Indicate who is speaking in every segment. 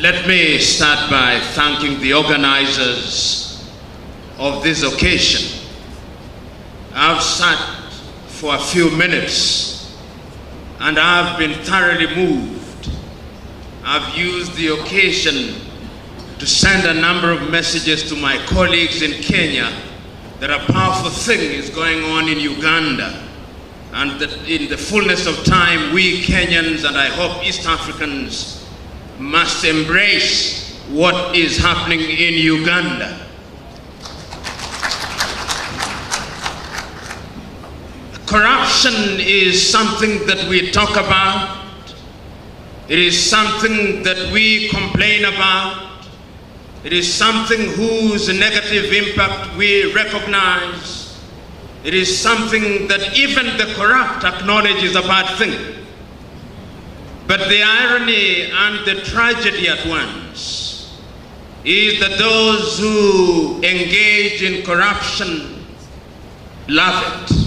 Speaker 1: Let me start by thanking the organizers of this occasion. I've sat for a few minutes and I've been thoroughly moved. I've used the occasion to send a number of messages to my colleagues in Kenya that a powerful thing is going on in Uganda, and that in the fullness of time, we Kenyans and I hope East Africans must embrace what is happening in Uganda. Corruption is something that we talk about. It is something that we complain about. It is something whose negative impact we recognize. It is something that even the corrupt acknowledge is a bad thing. But the irony and the tragedy at once is that those who engage in corruption love it.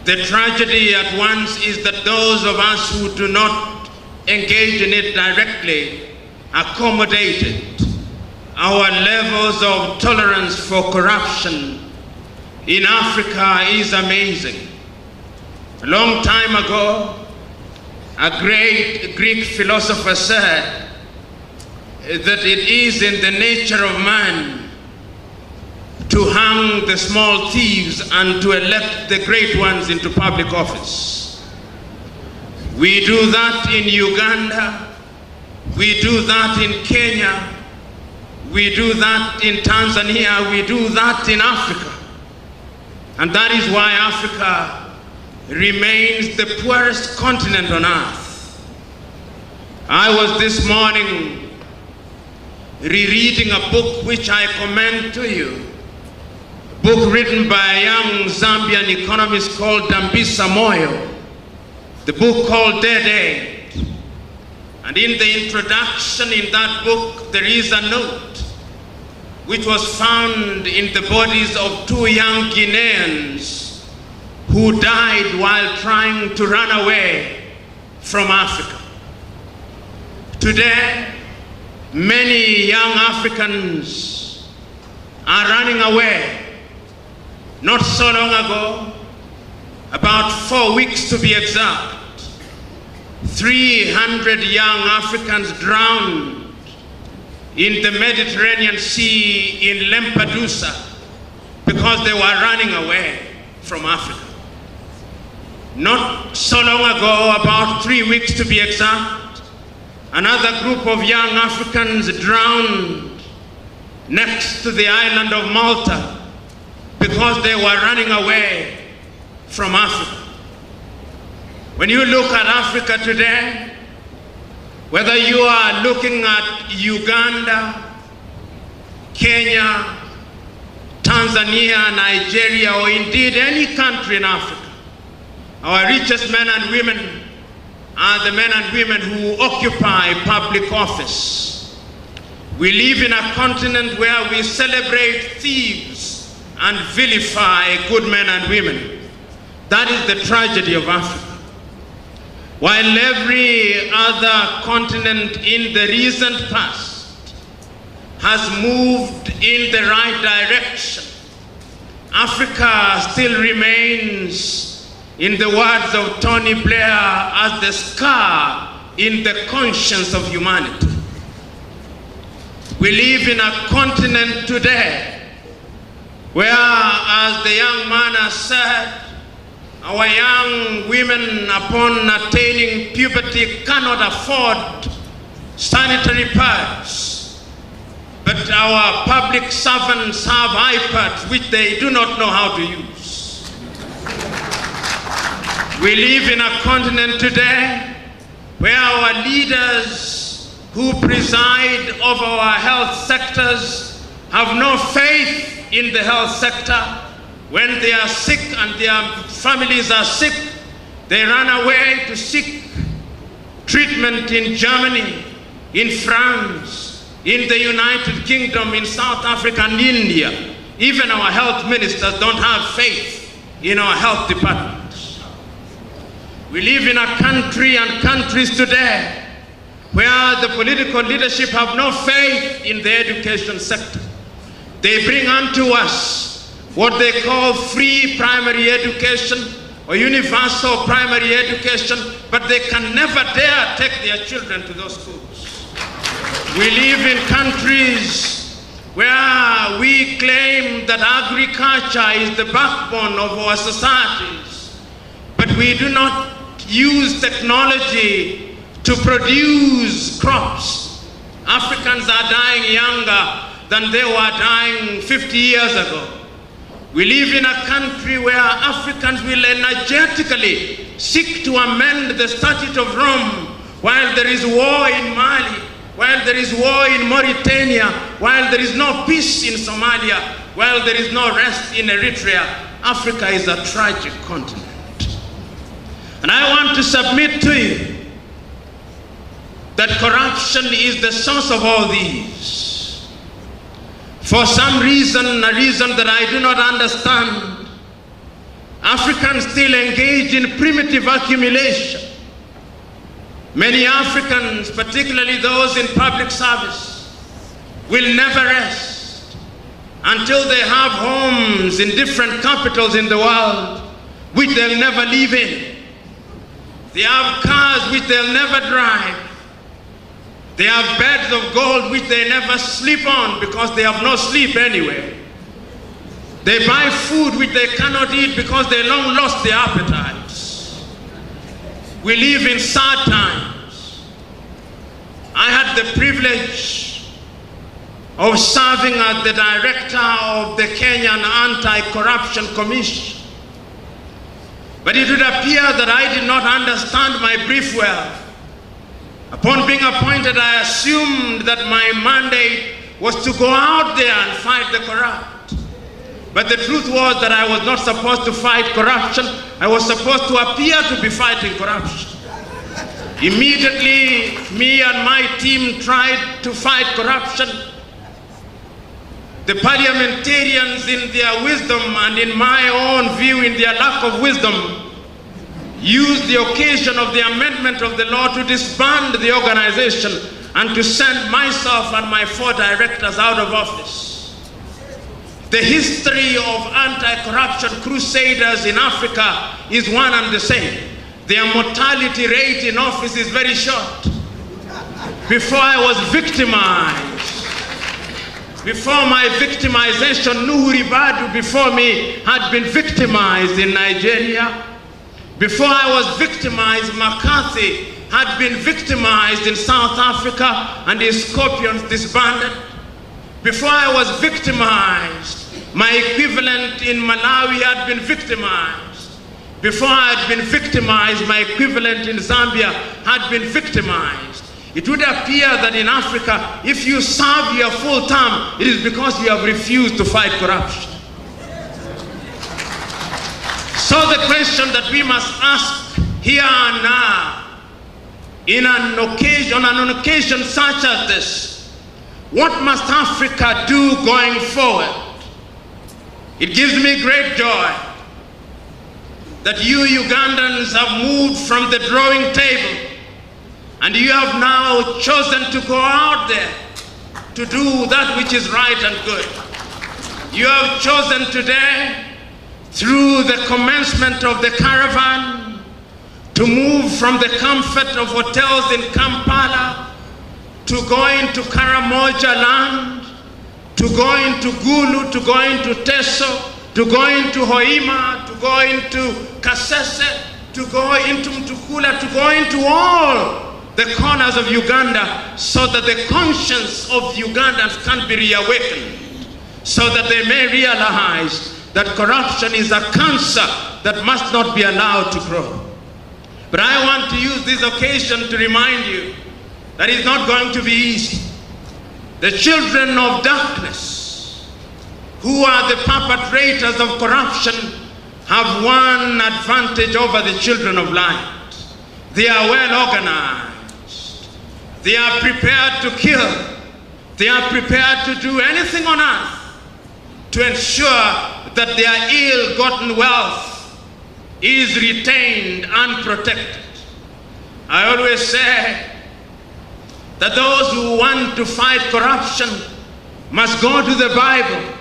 Speaker 1: The tragedy at once is that those of us who do not engage in it directly accommodate it. Our levels of tolerance for corruption in Africa is amazing. A long time ago, a great Greek philosopher said that it is in the nature of man to hang the small thieves and to elect the great ones into public office. We do that in Uganda, we do that in Kenya, we do that in Tanzania, we do that in Africa. And that is why Africa remains the poorest continent on earth. I was this morning rereading a book which I commend to you, a book written by a young Zambian economist called Dambisa Moyo, the book called Dead Aid. And in the introduction in that book, there is a note which was found in the bodies of two young Guineans who died while trying to run away from Africa. Today, many young Africans are running away. Not so long ago, about 4 weeks to be exact, 300 young Africans drowned in the Mediterranean Sea in Lampedusa because they were running away from Africa. Not so long ago, about 3 weeks to be exact, another group of young Africans drowned next to the island of Malta because they were running away from Africa. When you look at Africa today, whether you are looking at Uganda, Kenya, Tanzania, Nigeria, or indeed any country in Africa, our richest men and women are the men and women who occupy public office. We live in a continent where we celebrate thieves and vilify good men and women. That is the tragedy of Africa. While every other continent in the recent past has moved in the right direction, Africa still remains, in the words of Tony Blair, as the scar in the conscience of humanity. We live in a continent today where, as the young man has said, our young women, upon attaining puberty, cannot afford sanitary pads. But our public servants have iPads which they do not know how to use. We live in a continent today where our leaders who preside over our health sectors have no faith in the health sector. When they are sick and their families are sick, they run away to seek treatment in Germany, in France, in the United Kingdom, in South Africa and India. Even our health ministers don't have faith in our health departments. We live in a country and countries today where the political leadership have no faith in the education sector. They bring unto us what they call free primary education or universal primary education, but they can never dare take their children to those schools. We live in countries where we claim that agriculture is the backbone of our societies, but we do not use technology to produce crops. Africans are dying younger than they were dying 50 years ago. We live in a country where Africans will energetically seek to amend the Statute of Rome while there is war in Mali, while there is war in Mauritania, while there is no peace in Somalia, while there is no rest in Eritrea. Africa is a tragic continent. And I want to submit to you that corruption is the source of all these. For some reason, a reason that I do not understand, Africans still engage in primitive accumulation. Many Africans, particularly those in public service, will never rest until they have homes in different capitals in the world which they'll never live in. They have cars which they'll never drive. They have beds of gold which they never sleep on because they have no sleep anyway. They buy food which they cannot eat because they long lost their appetites. We live in sad times. I had the privilege of serving as the director of the Kenyan Anti-Corruption Commission. But it would appear that I did not understand my brief well. Upon being appointed, I assumed that my mandate was to go out there and fight the corrupt. But the truth was that I was not supposed to fight corruption. I was supposed to appear to be fighting corruption. Immediately, me and my team tried to fight corruption. The parliamentarians, in their wisdom and in my own view, in their lack of wisdom, used the occasion of the amendment of the law to disband the organization and to send myself and my 4 directors out of office. The history of anti-corruption crusaders in Africa is one and the same. Their mortality rate in office is very short. Before I was victimized, before my victimization, Nuhu Ribadu before me had been victimized in Nigeria. Before I was victimized, McCarthy had been victimized in South Africa and his scorpions disbanded. Before I was victimized, my equivalent in Malawi had been victimized. Before I had been victimized, my equivalent in Zambia had been victimized. It would appear that in Africa, if you serve your full term, it is because you have refused to fight corruption. So the question that we must ask here and now, on an occasion such as this, what must Africa do going forward? It gives me great joy that you Ugandans have moved from the drawing table and you have now chosen to go out there to do that which is right and good. You have chosen today, through the commencement of the caravan, to move from the comfort of hotels in Kampala to go into Karamoja land, to go into Gulu, to go into Teso, to go into Hoima, to go into Kasese, to go into Mtukula, to go into all the corners of Uganda, so that the conscience of Ugandans can be reawakened, so that they may realize that corruption is a cancer that must not be allowed to grow. But I want to use this occasion to remind you that it's not going to be easy. The children of darkness, who are the perpetrators of corruption, have one advantage over the children of light. They are well organized. They are prepared to kill. They are prepared to do anything on earth to ensure that their ill-gotten wealth is retained and protected. I always say that those who want to fight corruption must go to the Bible.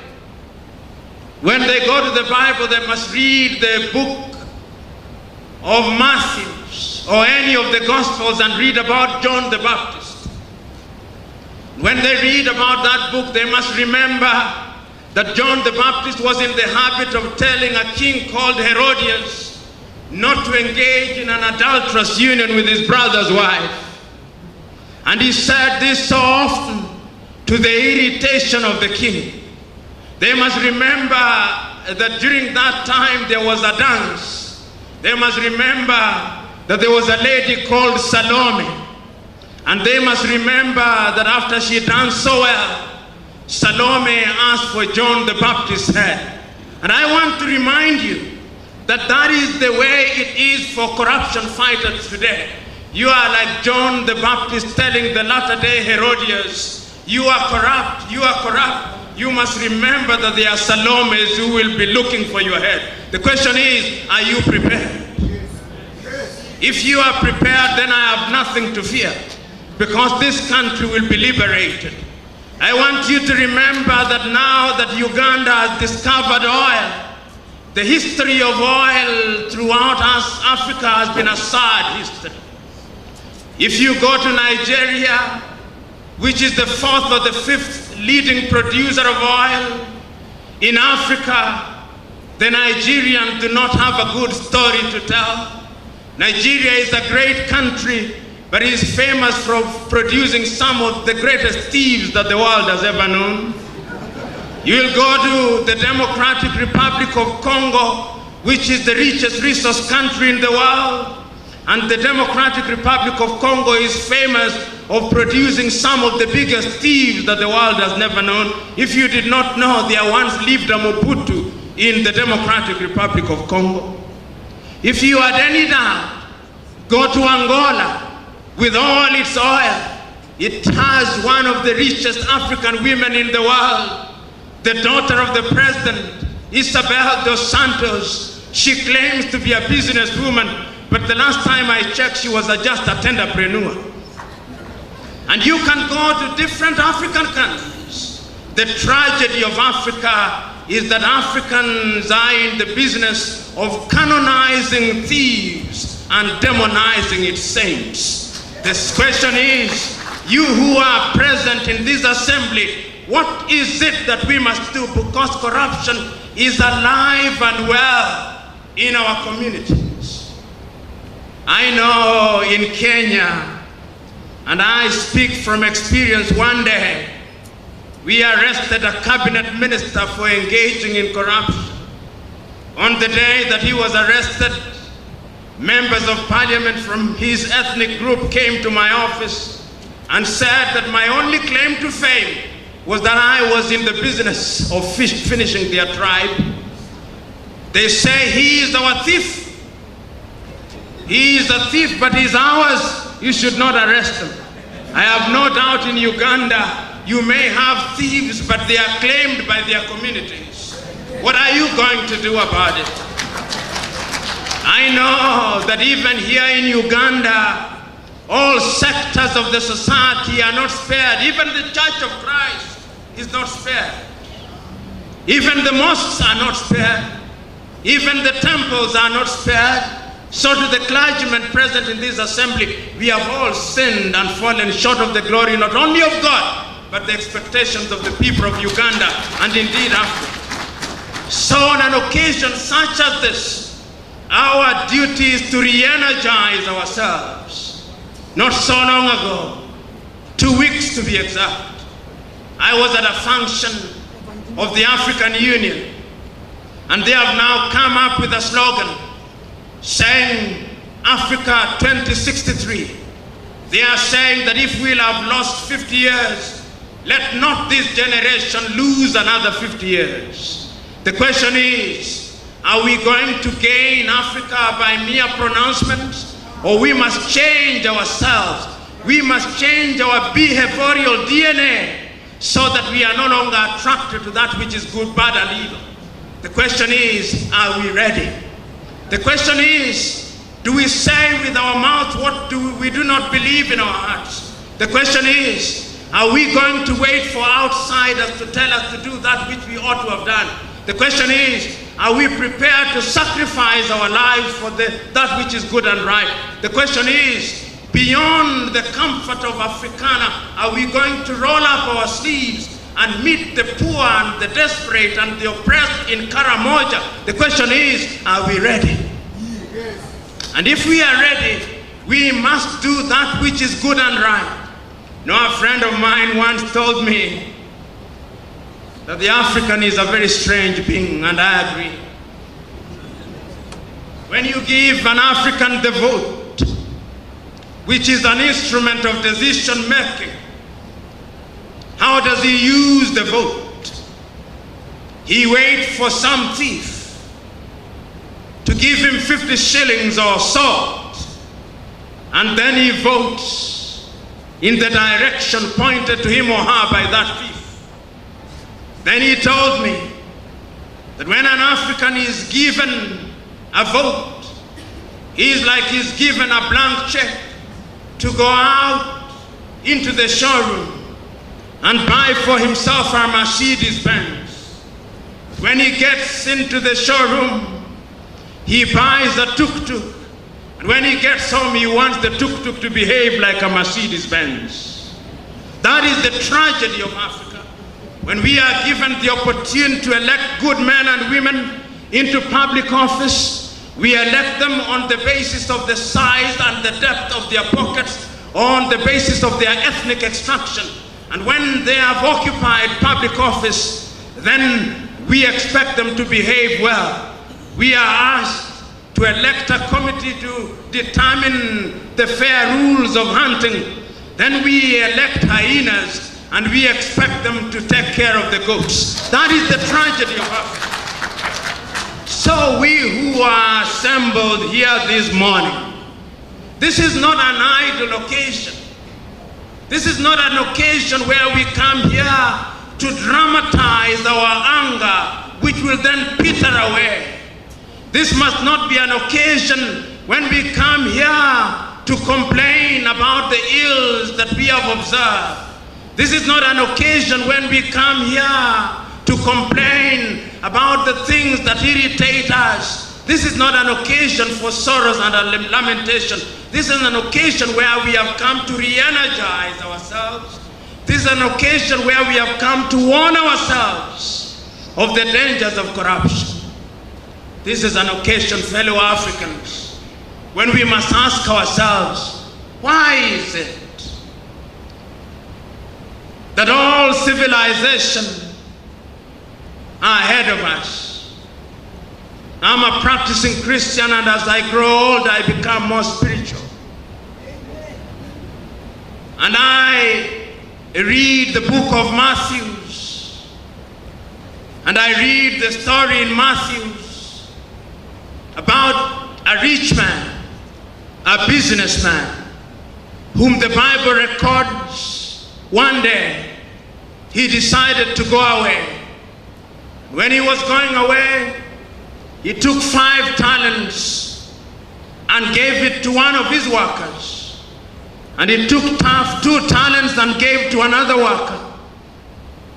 Speaker 1: When they go to the Bible, they must read the book of Matthew or any of the Gospels and read about John the Baptist. When they read about that book, they must remember that John the Baptist was in the habit of telling a king called Herodias not to engage in an adulterous union with his brother's wife. And he said this so often to the irritation of the king. They must remember that during that time there was a dance. They must remember that there was a lady called Salome. And they must remember that after she danced so well, Salome asked for John the Baptist's head. And I want to remind you that that is the way it is for corruption fighters today. You are like John the Baptist telling the latter-day Herodias, you are corrupt, you are corrupt. You must remember that there are Salomes who will be looking for your head. The question is, are you prepared? If you are prepared, then I have nothing to fear, because this country will be liberated. I want you to remember that now that Uganda has discovered oil, the history of oil throughout Africa has been a sad history. If you go to Nigeria, which is the fourth or the fifth leading producer of oil in Africa, the Nigerians do not have a good story to tell. Nigeria is a great country, but it is famous for producing some of the greatest thieves that the world has ever known. You will go to the Democratic Republic of Congo, which is the richest resource country in the world. And the Democratic Republic of Congo is famous of producing some of the biggest thieves that the world has never known. If you did not know, there once lived a Mobutu in the Democratic Republic of Congo. If you had any doubt, go to Angola with all its oil. It has one of the richest African women in the world, the daughter of the president, Isabel dos Santos. She claims to be a businesswoman, but the last time I checked, she was just a tenderpreneur. And you can go to different African countries. The tragedy of Africa is that Africans are in the business of canonizing thieves and demonizing its saints. This question is, you who are present in this assembly, what is it that we must do? Because corruption is alive and well in our communities. I know in Kenya, and I speak from experience, one day we arrested a cabinet minister for engaging in corruption. On the day that he was arrested, members of parliament from his ethnic group came to my office and said that my only claim to fame was that I was in the business of finishing their tribe. They say he is our thief. He is a thief, but he's ours. You should not arrest him. I have no doubt in Uganda, you may have thieves, but they are claimed by their communities. What are you going to do about it? I know that even here in Uganda, all sectors of the society are not spared. Even the Church of Christ is not spared. Even the mosques are not spared. Even the temples are not spared. So to the clergymen present in this assembly, we have all sinned and fallen short of the glory not only of God, but the expectations of the people of Uganda and indeed Africa. So on an occasion such as this, our duty is to re-energize ourselves. Not so long ago, 2 weeks to be exact, I was at a function of the African Union, and they have now come up with a slogan saying Africa 2063. They are saying that if we'll have lost 50 years, let not this generation lose another 50 years. The question is, are we going to gain Africa by mere pronouncements, or we must change ourselves? We must change our behavioral DNA so that we are no longer attracted to that which is good, bad, and evil. The question is, are we ready? The question is, do we say with our mouth what we do not believe in our hearts? The question is, are we going to wait for outsiders to tell us to do that which we ought to have done? The question is, are we prepared to sacrifice our lives for that which is good and right? The question is, beyond the comfort of Africana, are we going to roll up our sleeves and meet the poor and the desperate and the oppressed in Karamoja? The question is, are we ready? Yes. And if we are ready, we must do that which is good and right. A friend of mine once told me that the African is a very strange being, and I agree. When you give an African the vote, which is an instrument of decision making, how does he use the vote? He waits for some thief to give him 50 shillings or salt, and then he votes in the direction pointed to him or her by that thief. Then he told me that when an African is given a vote, he is like he's given a blank check to go out into the showroom and buy for himself a Mercedes-Benz. When he gets into the showroom, he buys a tuk-tuk. And when he gets home, he wants the tuk-tuk to behave like a Mercedes-Benz. That is the tragedy of Africa. When we are given the opportunity to elect good men and women into public office, we elect them on the basis of the size and the depth of their pockets, or on the basis of their ethnic extraction. And when they have occupied public office, then we expect them to behave well. We are asked to elect a committee to determine the fair rules of hunting. Then we elect hyenas and we expect them to take care of the goats. That is the tragedy of Africa. So we who are assembled here this morning, this is not an idle occasion. This is not an occasion where we come here to dramatize our anger, which will then peter away. This must not be an occasion when we come here to complain about the ills that we have observed. This is not an occasion when we come here to complain about the things that irritate us. This is not an occasion for sorrows and lamentation. This is an occasion where we have come to re-energize ourselves. This is an occasion where we have come to warn ourselves of the dangers of corruption. This is an occasion, fellow Africans, when we must ask ourselves, why is it that all civilization are ahead of us? I'm a practicing Christian, and as I grow old, I become more spiritual. And I read the book of Matthew, and I read the story in Matthew about a rich man, a businessman, whom the Bible records one day he decided to go away. When he was going away, he took 5 talents and gave it to one of his workers. And he took 2 talents and gave to another worker.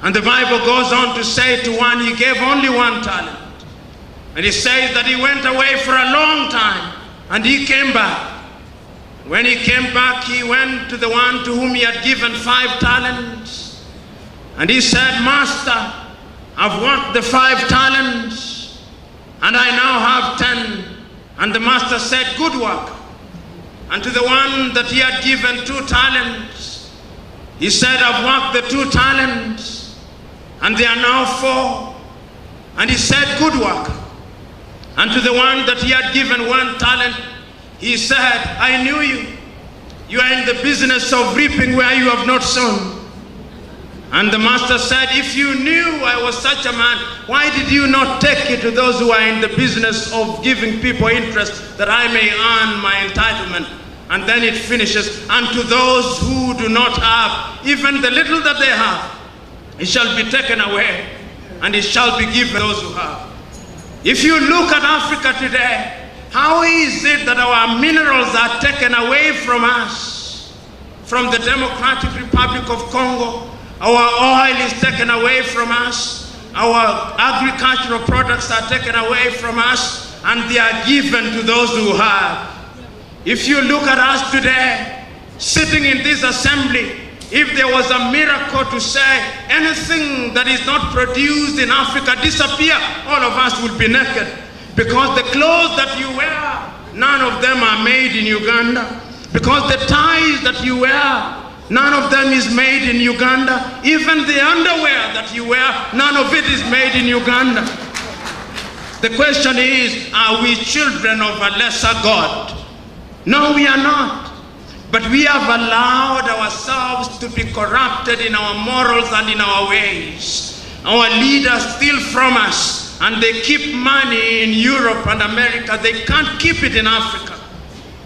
Speaker 1: And the Bible goes on to say to one, he gave only 1 talent. And he says that he went away for a long time and he came back. When he came back, he went to the one to whom he had given 5 talents. And he said, Master, I've worked the 5 talents and I now have 10. And the master said, good work. And to the one that he had given 2 talents, he said, I've worked the 2 talents and they are now 4. And he said, good work. And to the one that he had given 1 talent, he said, I knew you. You are in the business of reaping where you have not sown. And the master said, if you knew I was such a man, why did you not take it to those who are in the business of giving people interest that I may earn my entitlement? And then it finishes, and to those who do not have, even the little that they have, it shall be taken away, and it shall be given to those who have. If you look at Africa today, how is it that our minerals are taken away from us from the Democratic Republic of Congo. Our oil is taken away from us. Our agricultural products are taken away from us, and they are given to those who have. If you look at us today, sitting in this assembly, if there was a miracle to say anything that is not produced in Africa disappear, all of us would be naked. Because the clothes that you wear, none of them are made in Uganda. Because the ties that you wear, none of them is made in Uganda. Even the underwear that you wear, none of it is made in Uganda. The question is, are we children of a lesser God? No, we are not. But we have allowed ourselves to be corrupted in our morals and in our ways. Our leaders steal from us, and they keep money in Europe and America. They can't keep it in Africa.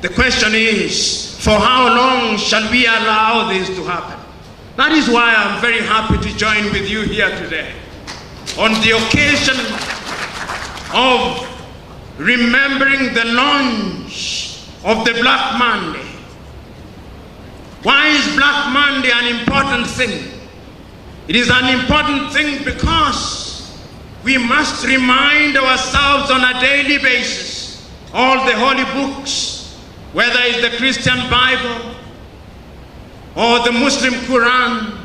Speaker 1: The question is, for how long shall we allow this to happen? That is why I'm very happy to join with you here today on the occasion of remembering the launch of the Black Monday. Why is Black Monday an important thing? It is an important thing because we must remind ourselves on a daily basis, all the holy books, whether it's the Christian Bible or the Muslim Quran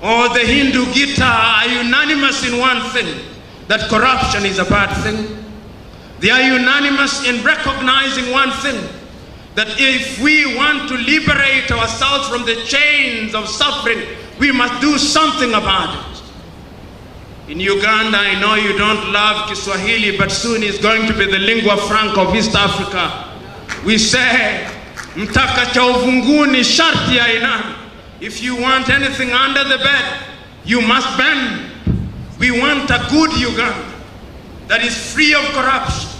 Speaker 1: or the Hindu Gita, are unanimous in one thing, that corruption is a bad thing. They are unanimous in recognizing one thing, that if we want to liberate ourselves from the chains of suffering, we must do something about it. In Uganda, I know you don't love Kiswahili, but soon it's going to be the lingua franca of East Africa. We say, mtaka cha uvunguni sharti ya inani. If you want anything under the bed, you must bend. We want a good Uganda that is free of corruption.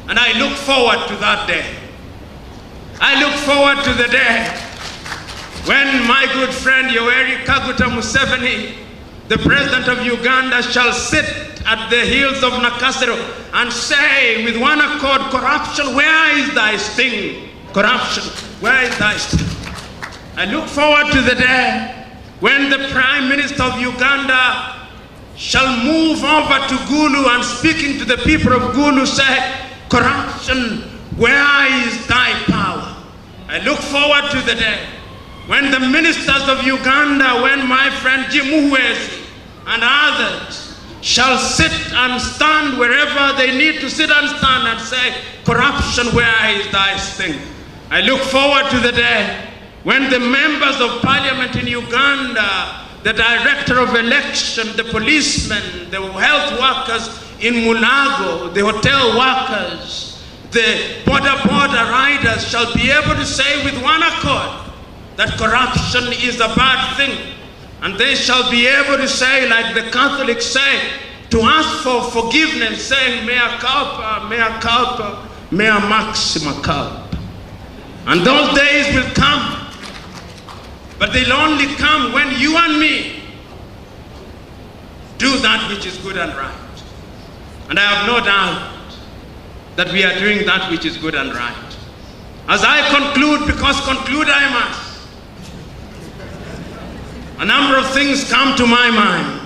Speaker 1: And I look forward to that day. I look forward to the day when my good friend Yoweri Kaguta Museveni, the president of Uganda, shall sit at the hills of Nakasero and say with one accord, corruption, where is thy sting? Corruption, where is thy sting? I look forward to the day when the Prime Minister of Uganda shall move over to Gulu and speaking to the people of Gulu say, corruption, where is thy power? I look forward to the day when the ministers of Uganda, when my friend Jim Muhwezi and others shall sit and stand wherever they need to sit and stand and say, corruption, where is thy sting? I look forward to the day when the members of parliament in Uganda, the director of election, the policemen, the health workers in Mulago, the hotel workers, the border riders shall be able to say with one accord that corruption is a bad thing. And they shall be able to say, like the Catholics say, to ask for forgiveness, saying, mea culpa, mea maxima culpa. And those days will come, but they'll only come when you and me do that which is good and right. And I have no doubt that we are doing that which is good and right. As I conclude, because conclude I must, a number of things come to my mind.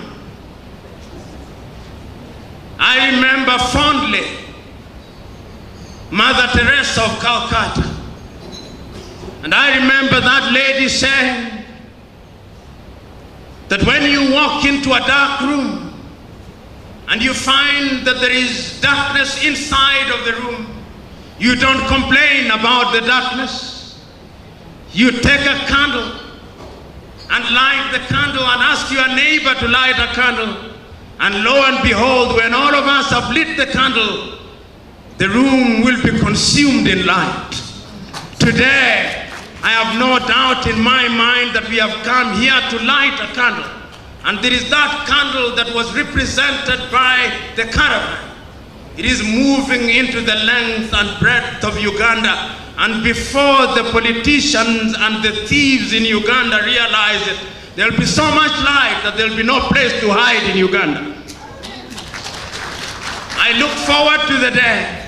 Speaker 1: I remember fondly Mother Teresa of Calcutta. And I remember that lady saying that when you walk into a dark room, and you find that there is darkness inside of the room, you don't complain about the darkness. You take a candle and light the candle and ask your neighbor to light a candle. And lo and behold, when all of us have lit the candle, the room will be consumed in light. Today, I have no doubt in my mind that we have come here to light a candle. And there is that candle that was represented by the caravan. It is moving into the length and breadth of Uganda. And before the politicians and the thieves in Uganda realize it, there will be so much light that there will be no place to hide in Uganda. I look forward to the day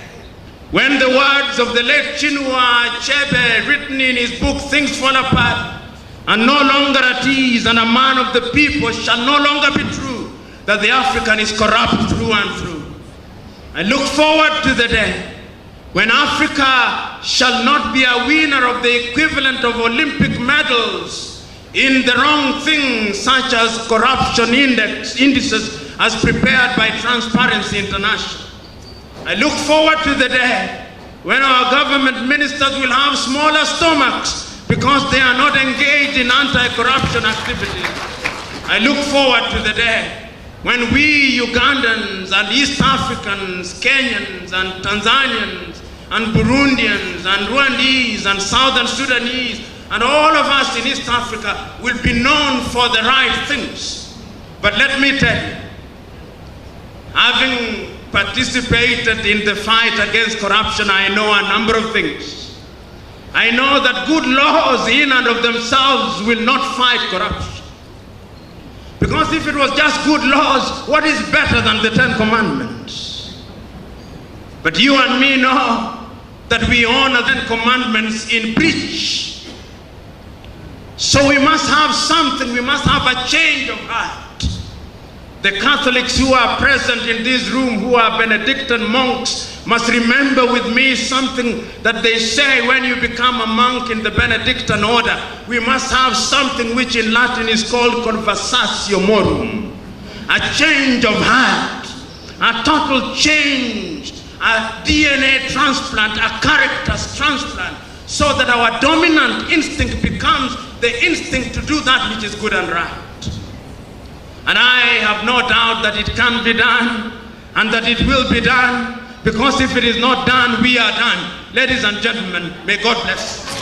Speaker 1: When the words of the late Chinua Achebe, written in his book Things Fall Apart, are no longer at ease and a man of the people, shall no longer be true, that the African is corrupt through and through. I look forward to the day when Africa shall not be a winner of the equivalent of Olympic medals in the wrong things, such as corruption indices as prepared by Transparency International. I look forward to the day when our government ministers will have smaller stomachs because they are not engaged in anti-corruption activities. I look forward to the day when we Ugandans and East Africans, Kenyans and Tanzanians and Burundians and Rwandese and Southern Sudanese and all of us in East Africa will be known for the right things. But let me tell you, having participated in the fight against corruption, I know a number of things. I know that good laws in and of themselves will not fight corruption. Because if it was just good laws, what is better than the 10 Commandments? But you and me know that we honor the 10 Commandments in breach. So we must have something, we must have a change of heart. The Catholics who are present in this room, who are Benedictine monks, must remember with me something that they say when you become a monk in the Benedictine order. We must have something which in Latin is called conversatio morum. A change of heart, a total change, a DNA transplant, a character transplant, so that our dominant instinct becomes the instinct to do that which is good and right. And I have no doubt that it can be done and that it will be done, because if it is not done, we are done. Ladies and gentlemen, may God bless.